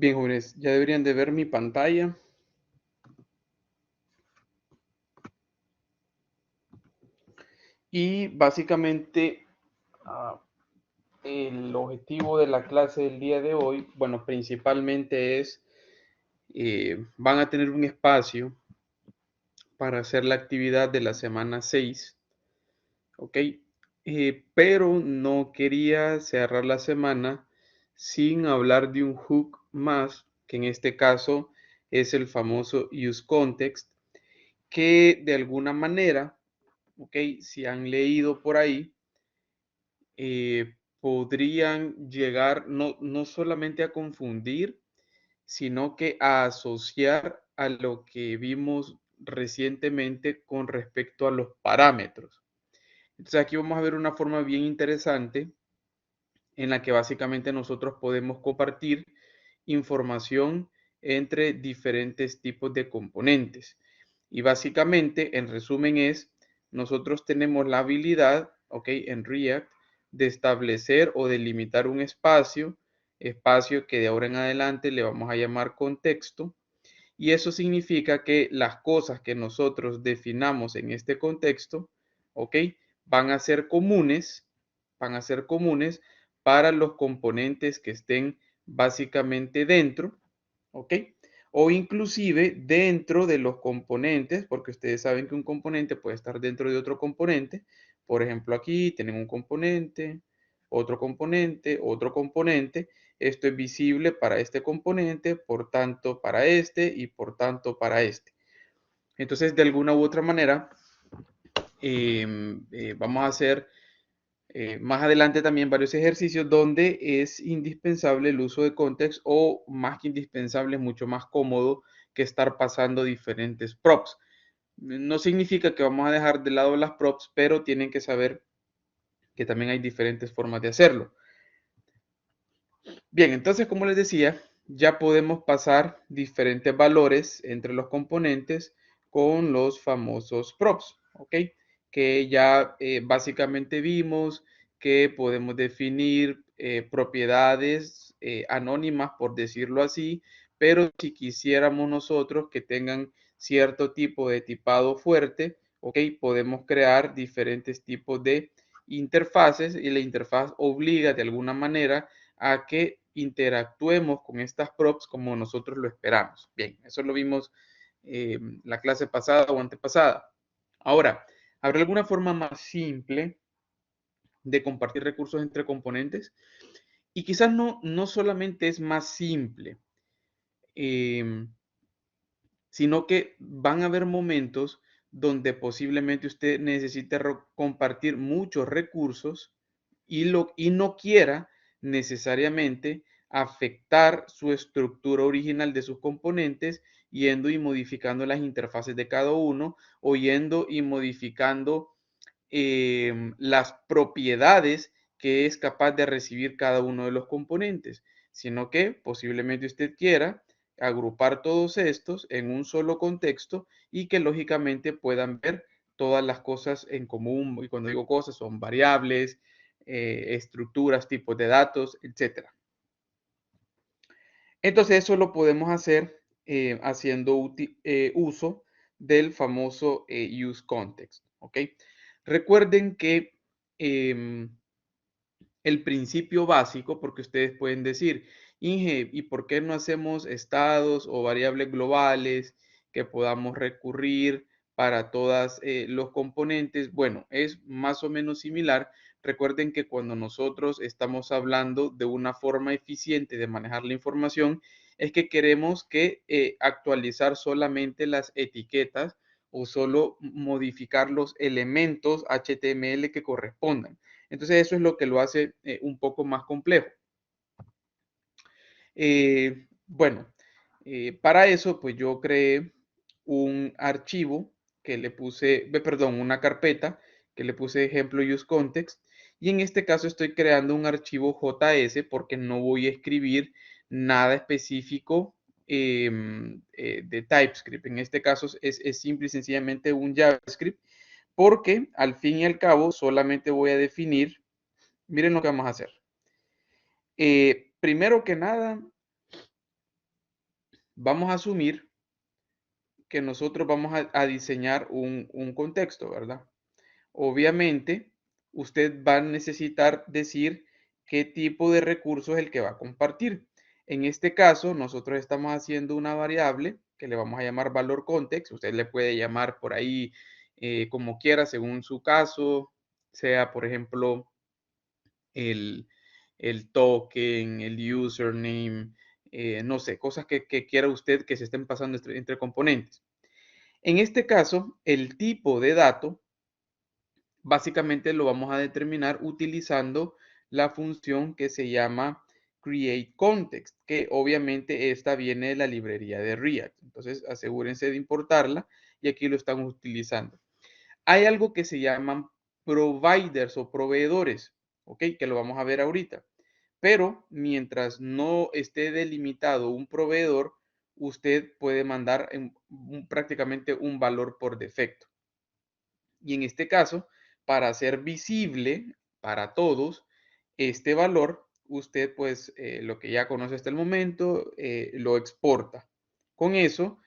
Bien, jóvenes, ya deberían de ver mi pantalla. Y básicamente el objetivo de la clase del día de hoy, bueno, principalmente es, van a tener un espacio para hacer la actividad de la semana 6, ¿ok? Pero no quería cerrar la semana sin hablar de un hook más, que en este caso es el famoso use context, que de alguna manera, ¿ok? Si han leído por ahí, podrían llegar no solamente a confundir, sino que a asociar a lo que vimos recientemente con respecto a los parámetros. Entonces aquí vamos a ver una forma bien interesante en la que básicamente nosotros podemos compartir información entre diferentes tipos de componentes. Y básicamente, en resumen, nosotros tenemos la habilidad, ¿ok? En React, de establecer o delimitar un espacio que de ahora en adelante le vamos a llamar contexto. Y eso significa que las cosas que nosotros definamos en este contexto, ¿ok? Van a ser comunes, van a ser comunes para los componentes que estén básicamente dentro, ¿ok? O inclusive dentro de los componentes, porque ustedes saben que un componente puede estar dentro de otro componente. Por ejemplo, aquí tienen un componente, otro componente, otro componente. Esto es visible para este componente, por tanto para este y por tanto para este. Entonces, de alguna u otra manera, vamos a hacer más adelante también varios ejercicios donde es indispensable el uso de context, o más que indispensable, es mucho más cómodo que estar pasando diferentes props. No significa que vamos a dejar de lado las props, pero tienen que saber que también hay diferentes formas de hacerlo. Bien, entonces como les decía, ya podemos pasar diferentes valores entre los componentes con los famosos props, ¿ok? Que ya básicamente vimos que podemos definir propiedades anónimas, por decirlo así, pero si quisiéramos nosotros que tengan cierto tipo de tipado fuerte, ¿ok? Podemos crear diferentes tipos de interfaces, y la interfaz obliga de alguna manera a que interactuemos con estas props como nosotros lo esperamos. Bien, eso lo vimos la clase pasada o antepasada. Ahora, ¿habrá alguna forma más simple de compartir recursos entre componentes? Y quizás no solamente es más simple, eh, sino que van a haber momentos donde posiblemente usted necesite compartir muchos recursos y no quiera necesariamente afectar su estructura original de sus componentes, yendo y modificando las interfaces de cada uno, o yendo y modificando las propiedades que es capaz de recibir cada uno de los componentes, sino que posiblemente usted quiera agrupar todos estos en un solo contexto y que lógicamente puedan ver todas las cosas en común. Y cuando digo cosas, son variables, estructuras, tipos de datos, etcétera. Entonces eso lo podemos hacer haciendo uso del famoso use context, ¿ok? Recuerden que el principio básico, porque ustedes pueden decir, Inge, ¿y por qué no hacemos estados o variables globales que podamos recurrir para todos los componentes? Bueno, es más o menos similar. Recuerden que cuando nosotros estamos hablando de una forma eficiente de manejar la información, es que queremos que actualizar solamente las etiquetas o solo modificar los elementos HTML que correspondan. Entonces eso es lo que lo hace un poco más complejo. Bueno, para eso pues yo creé un archivo que le puse, perdón, una carpeta que le puse ejemplo use context, y en este caso estoy creando un archivo JS porque no voy a escribir nada específico de TypeScript. En este caso es simple y sencillamente un JavaScript, porque al fin y al cabo solamente voy a definir. Miren lo que vamos a hacer. Primero que nada, vamos a asumir que nosotros vamos a diseñar un contexto, ¿verdad? Obviamente, usted va a necesitar decir qué tipo de recurso es el que va a compartir. En este caso, nosotros estamos haciendo una variable que le vamos a llamar valor context. Usted le puede llamar por ahí como quiera, según su caso, sea, por ejemplo, el, el token, el username, no sé, cosas que quiera usted que se estén pasando entre componentes. En este caso, el tipo de dato básicamente lo vamos a determinar utilizando la función que se llama createContext, que obviamente esta viene de la librería de React. Entonces asegúrense de importarla y aquí lo estamos utilizando. Hay algo que se llaman providers o proveedores, ¿ok? Que lo vamos a ver ahorita. Pero mientras no esté delimitado un proveedor, usted puede mandar prácticamente un valor por defecto. Y en este caso, para hacer visible para todos este valor, usted pues lo que ya conoce hasta el momento, lo exporta. Con eso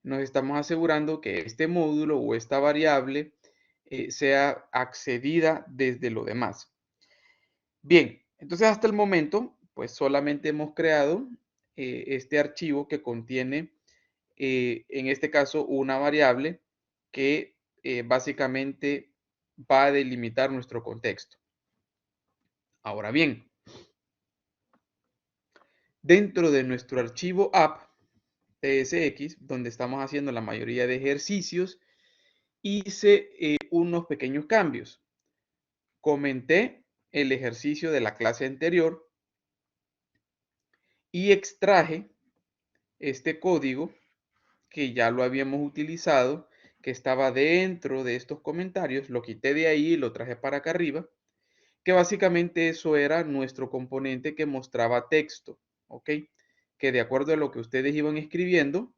nos estamos asegurando que este módulo o esta variable sea accedida desde lo demás. Bien, entonces hasta el momento pues solamente hemos creado este archivo que contiene en este caso una variable que básicamente va a delimitar nuestro contexto. Ahora bien, dentro de nuestro archivo app tsx, donde estamos haciendo la mayoría de ejercicios, hice unos pequeños cambios. Comenté el ejercicio de la clase anterior y extraje este código que ya lo habíamos utilizado, que estaba dentro de estos comentarios, lo quité de ahí y lo traje para acá arriba, que básicamente eso era nuestro componente que mostraba texto, ¿ok? Que de acuerdo a lo que ustedes iban escribiendo,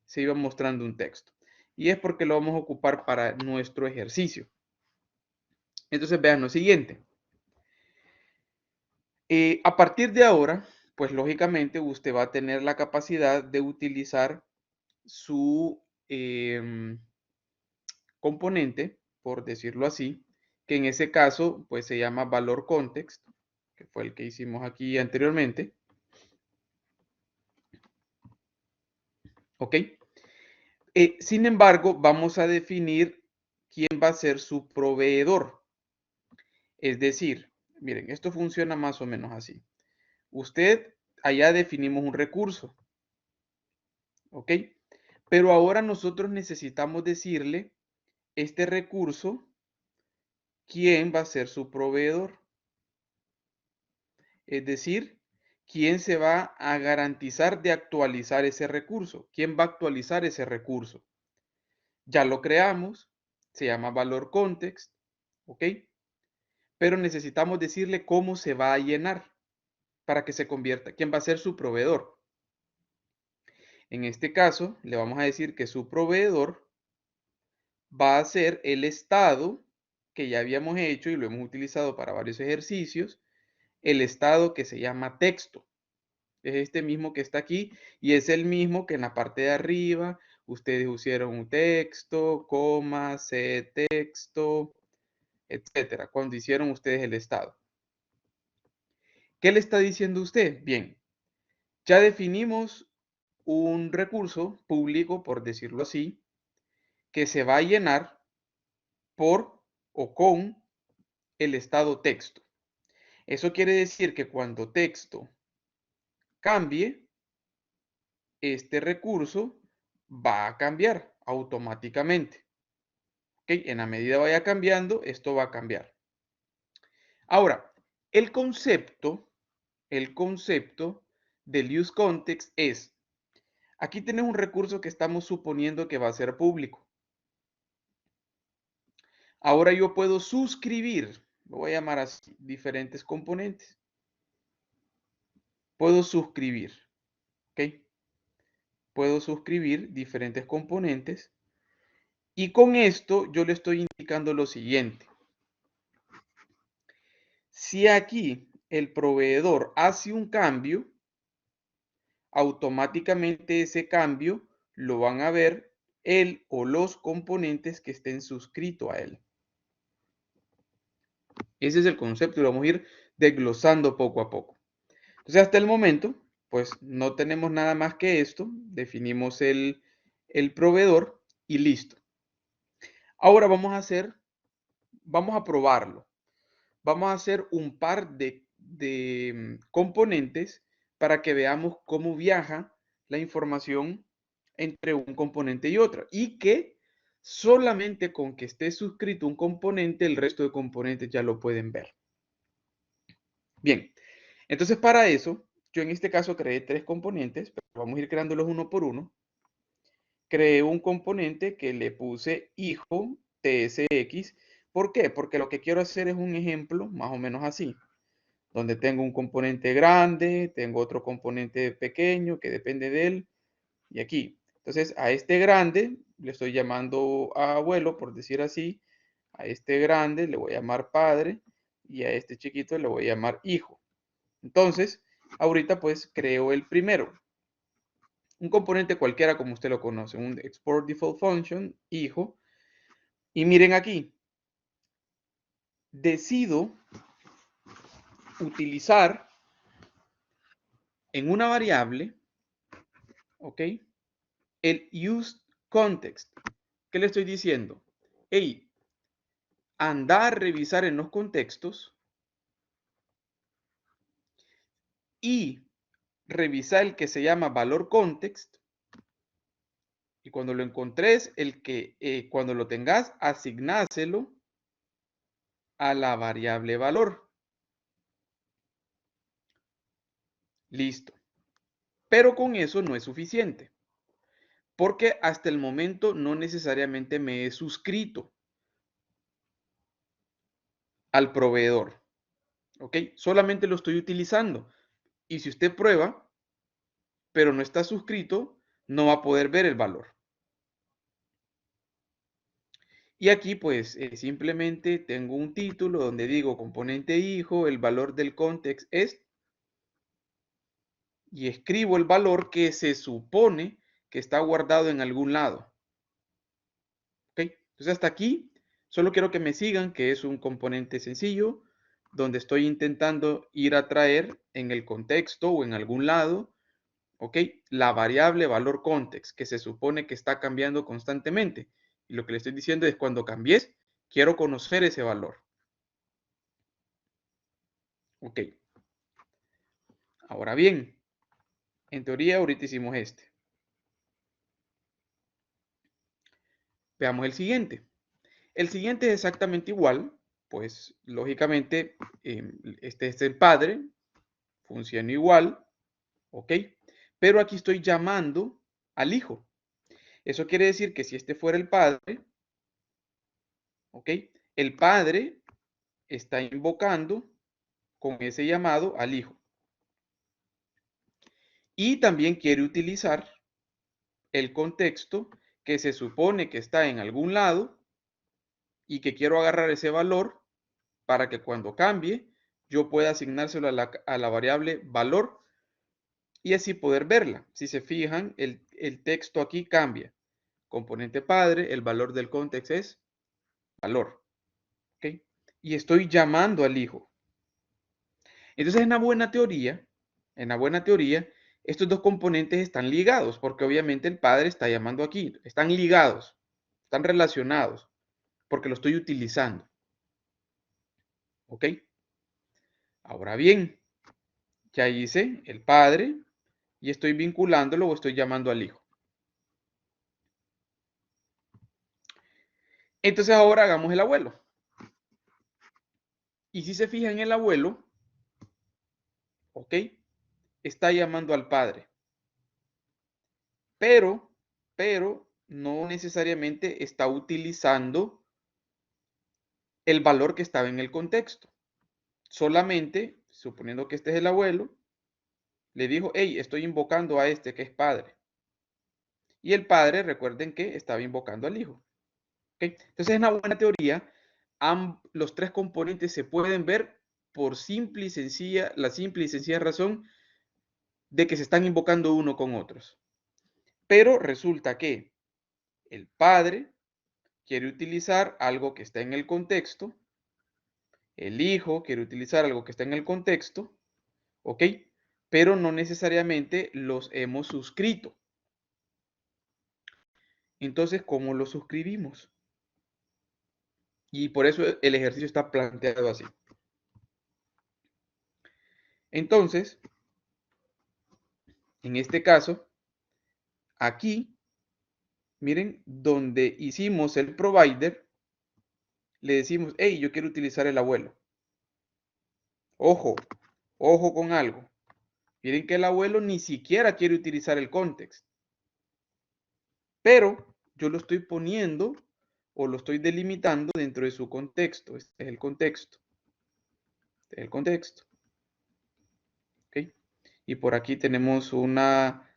se iba mostrando un texto. Y es porque lo vamos a ocupar para nuestro ejercicio. Entonces vean lo siguiente. A partir de ahora, pues lógicamente usted va a tener la capacidad de utilizar su componente, por decirlo así, que en ese caso pues se llama valor context, que fue el que hicimos aquí anteriormente. ¿Ok? Sin embargo, vamos a definir quién va a ser su proveedor. Es decir, miren, esto funciona más o menos así. Usted, allá definimos un recurso, ¿ok? Pero ahora nosotros necesitamos decirle este recurso, quién va a ser su proveedor. Es decir, quién se va a garantizar de actualizar ese recurso, quién va a actualizar ese recurso. Ya lo creamos, se llama valor context, ¿ok? Pero necesitamos decirle cómo se va a llenar para que se convierta, quién va a ser su proveedor. En este caso, le vamos a decir que su proveedor va a ser el estado que ya habíamos hecho y lo hemos utilizado para varios ejercicios, el estado que se llama texto. Es este mismo que está aquí y es el mismo que en la parte de arriba ustedes pusieron un texto, coma, texto, etcétera, cuando hicieron ustedes el estado. ¿Qué le está diciendo usted? Bien, ya definimos un recurso público, por decirlo así, que se va a llenar por o con el estado texto. Eso quiere decir que cuando texto cambie, este recurso va a cambiar automáticamente. ¿Okay? En la medida vaya cambiando, esto va a cambiar. Ahora, el concepto del use context es, aquí tenemos un recurso que estamos suponiendo que va a ser público. Ahora yo puedo suscribir, lo voy a llamar así, diferentes componentes. Puedo suscribir, ¿ok? Puedo suscribir diferentes componentes y con esto yo le estoy indicando lo siguiente. Si aquí el proveedor hace un cambio, automáticamente ese cambio lo van a ver él o los componentes que estén suscritos a él. Ese es el concepto y lo vamos a ir desglosando poco a poco. Entonces, hasta el momento, pues no tenemos nada más que esto. Definimos el proveedor y listo. Ahora vamos a probarlo. Vamos a hacer un par de componentes para que veamos cómo viaja la información entre un componente y otro. Y que solamente con que esté suscrito un componente, el resto de componentes ya lo pueden ver. Bien, entonces para eso, yo en este caso creé 3 componentes, pero vamos a ir creándolos uno por uno. Creé un componente que le puse hijo tsx. ¿Por qué? Porque lo que quiero hacer es un ejemplo más o menos así, donde tengo un componente grande, tengo otro componente pequeño que depende de él, y aquí. Entonces a este grande le estoy llamando abuelo, por decir así. A este grande le voy a llamar padre y a este chiquito le voy a llamar hijo. Entonces, ahorita pues creo el primero. Un componente cualquiera como usted lo conoce, un export default function, hijo. Y miren aquí, decido utilizar en una variable, ¿ok? El useContext. ¿Qué le estoy diciendo? Hey, anda a revisar en los contextos y revisa el que se llama valor context. Y cuando lo encontres, cuando lo tengas, asignáselo a la variable valor. Listo. Pero con eso no es suficiente, porque hasta el momento no necesariamente me he suscrito al proveedor. ¿Ok? Solamente lo estoy utilizando. Y si usted prueba, pero no está suscrito, no va a poder ver el valor. Y aquí pues simplemente tengo un título donde digo componente hijo, el valor del context es, y escribo el valor que se supone que está guardado en algún lado. ¿Ok? Entonces hasta aquí solo quiero que me sigan que es un componente sencillo donde estoy intentando ir a traer en el contexto o en algún lado, ¿ok? La variable valor context que se supone que está cambiando constantemente. Y lo que le estoy diciendo es cuando cambies, quiero conocer ese valor. Ok. Ahora bien, en teoría ahorita hicimos este. Veamos el siguiente. El siguiente es exactamente igual, pues lógicamente este es el padre, funciona igual, ¿ok? Pero aquí estoy llamando al hijo. Eso quiere decir que si este fuera el padre, ¿ok? El padre está invocando con ese llamado al hijo. Y también quiere utilizar el contexto que se supone que está en algún lado y que quiero agarrar ese valor para que cuando cambie yo pueda asignárselo a la variable valor y así poder verla. Si se fijan, el texto aquí cambia. Componente padre, el valor del context es valor. ¿Ok? Y estoy llamando al hijo. Entonces, en la buena teoría, estos dos componentes están ligados, porque obviamente el padre está llamando aquí. Están ligados, están relacionados, porque lo estoy utilizando. ¿Ok? Ahora bien, ya hice el padre y estoy vinculándolo o estoy llamando al hijo. Entonces ahora hagamos el abuelo. Y si se fijan, el abuelo, ¿ok? Está llamando al padre. Pero no necesariamente está utilizando el valor que estaba en el contexto. Solamente, suponiendo que este es el abuelo, le dijo, hey, estoy invocando a este que es padre. Y el padre, recuerden que estaba invocando al hijo. ¿Okay? Entonces, en una buena teoría, los 3 componentes se pueden ver por la simple y sencilla razón de que se están invocando uno con otros. Pero resulta que el padre quiere utilizar algo que está en el contexto, el hijo quiere utilizar algo que está en el contexto, ¿ok? Pero no necesariamente los hemos suscrito. Entonces, ¿cómo los suscribimos? Y por eso el ejercicio está planteado así. Entonces, en este caso, aquí, miren, donde hicimos el provider, le decimos, hey, yo quiero utilizar el abuelo. Ojo, ojo con algo. Miren que el abuelo ni siquiera quiere utilizar el context. Pero yo lo estoy poniendo o lo estoy delimitando dentro de su contexto. Este es el contexto. Este es el contexto. ¿Ok? Y por aquí tenemos una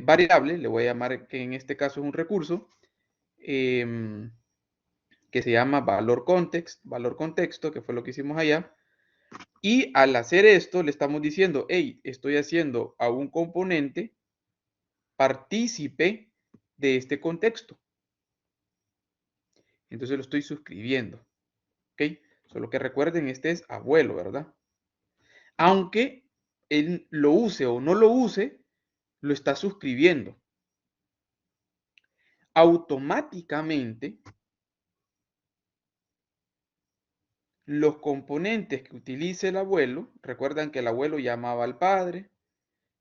variable, le voy a llamar que en este caso es un recurso, que se llama valor contexto, que fue lo que hicimos allá. Y al hacer esto, le estamos diciendo, hey, estoy haciendo a un componente partícipe de este contexto. Entonces lo estoy suscribiendo. ¿Ok? Solo que recuerden, este es abuelo, ¿verdad? Aunque él lo use o no lo use, lo está suscribiendo. Automáticamente, los componentes que utilice el abuelo, recuerdan que el abuelo llamaba al padre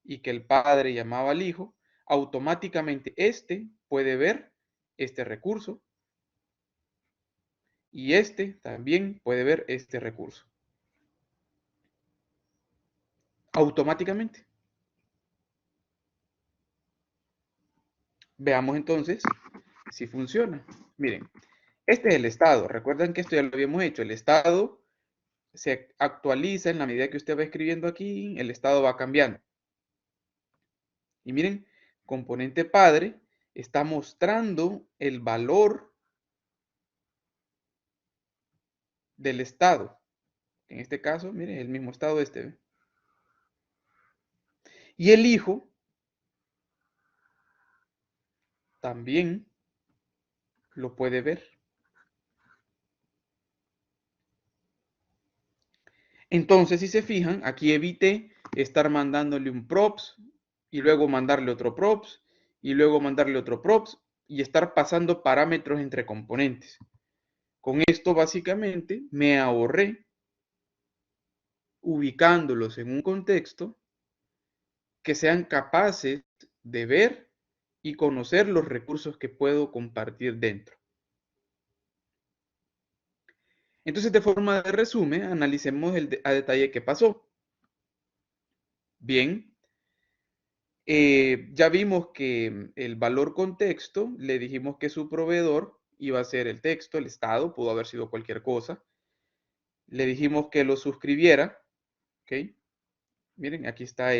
y que el padre llamaba al hijo, automáticamente este puede ver este recurso y este también puede ver este recurso. Automáticamente. Veamos entonces si funciona. Miren, este es el estado. Recuerden que esto ya lo habíamos hecho. El estado se actualiza en la medida que usted va escribiendo aquí, el estado va cambiando. Y miren, componente padre está mostrando el valor del estado. En este caso, miren, el mismo estado este. Y el hijo también lo puede ver. Entonces, si se fijan, aquí evité estar mandándole un props y luego mandarle otro props y luego mandarle otro props y estar pasando parámetros entre componentes. Con esto básicamente me ahorré ubicándolos en un contexto que sean capaces de ver y conocer los recursos que puedo compartir dentro. Entonces, de forma de resumen, analicemos a detalle qué pasó. Bien, ya vimos que el valor contexto, le dijimos que su proveedor iba a ser el texto, el estado, pudo haber sido cualquier cosa. Le dijimos que lo suscribiera, ¿ok? Miren, aquí está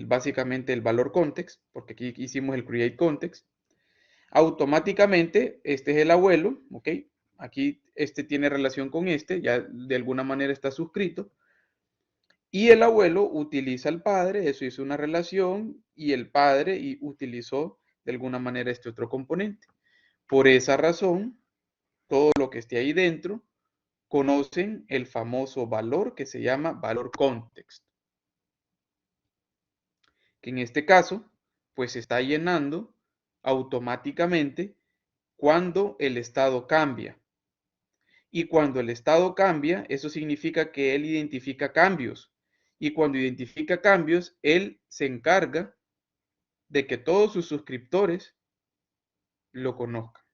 básicamente el valor context, porque aquí hicimos el create context. Automáticamente, este es el abuelo, ¿ok? Aquí este tiene relación con este, ya de alguna manera está suscrito. Y el abuelo utiliza al padre, eso hizo una relación, y el padre utilizó de alguna manera este otro componente. Por esa razón, todo lo que esté ahí dentro conocen el famoso valor que se llama valor context, que en este caso, pues se está llenando automáticamente cuando el estado cambia. Y cuando el estado cambia, eso significa que él identifica cambios. Y cuando identifica cambios, él se encarga de que todos sus suscriptores lo conozcan.